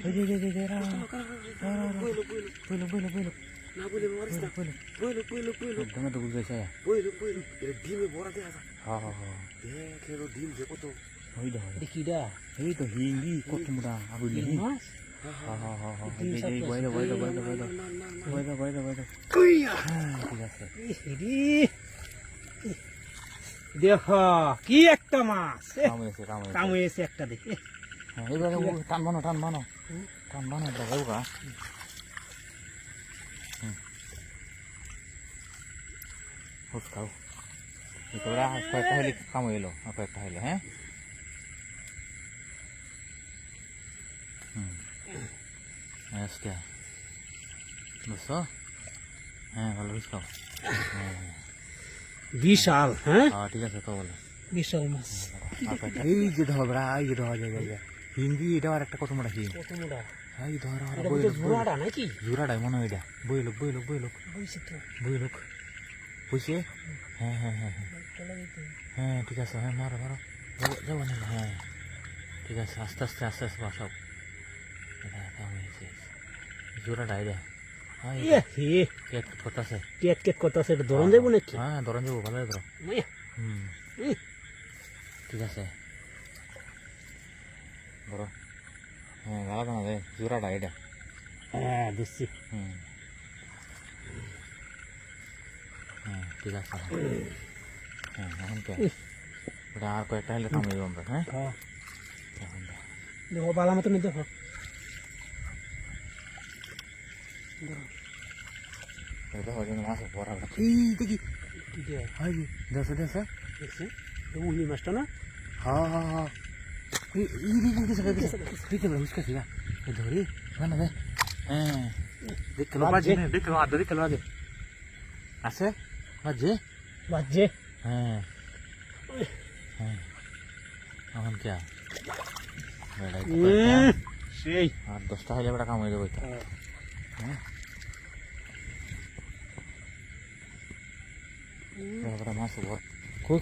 এই যে বইলো না বলে মারিস না বইলো তুমি তো বুঝাইছ বইলো এর ডিমে ভরা দেখা যায় দেখ এর ডিম যে কত ওই দাও দেখিডা এই তো হিঙ্গি কত মোটা আগুলি মাছ এই বইলো কইয়া ঠিক আছে দেখ কি একটা মাছ কামড়েছে কামড়েছে একটা দেখে এইবারে টান বানো দেখাবো খাও তোরা কয়েকটা হলে কামড় এলো কয়েকটা হলে হ্যাঁ আজকে বুঝছো হ্যাঁ ভালো বুঝছো বিশাল হ্যাঁ ঠিক আছে তো বলো বিশাল মাছ এই যে ধরা এই যে ধরা যায় হিন্দি এটা আর একটা কত মোটা হিন্দি কত মোটা এই ধরা জোড়াটা নাকি জোড়াটাই মনে হয় এটা বইলোক বুঝছি তো বুঝছে হ্যাঁ হ্যাঁ ঠিক আছে হ্যাঁ মারো যাবো না হ্যাঁ ঠিক আছে আস্তে আস্তে বাসাও জোড়াটা এটা কেট করতেছে কেট করতেছে এটা ধরন দেবো নাকি হ্যাঁ ধরন যাবো ভালো ধরো ঠিক আছে বড় হ্যাঁ গালা দানা দে জোড়াটা এটা হ্যাঁ দিচ্ছি হ্যাঁ ঠিক আছে হ্যাঁ এখন কে ওটা আর কয়েকটা হলে থামিয়ে দেবো আমরা হ্যাঁ দেখো বালা মতো নিয়ে দেখো মাছ পড়া এই দেখি দেখো দেখছি উনি মাছটা না হ্যাঁ ধরি না হ্যাঁ দেখলো আছে বাজে হ্যাঁ এখন কে সেই আর 10টা হলে বেটা কামাই দেবো হ্যাঁ মাছ কই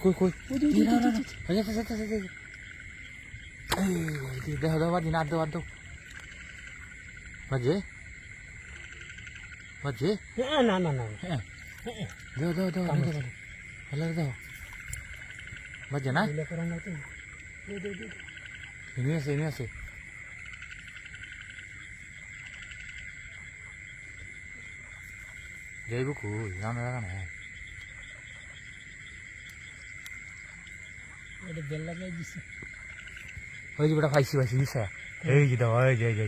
দেখো বাজি না আদ বাজে না হ্যাঁ দাও হলে দাও বাজে না এনে আছে যাইব কই জানা লাগা না এটা বেল লাগাই দিছে ওই যে বেটা পাইছি নিছে এই যে দাও এই যে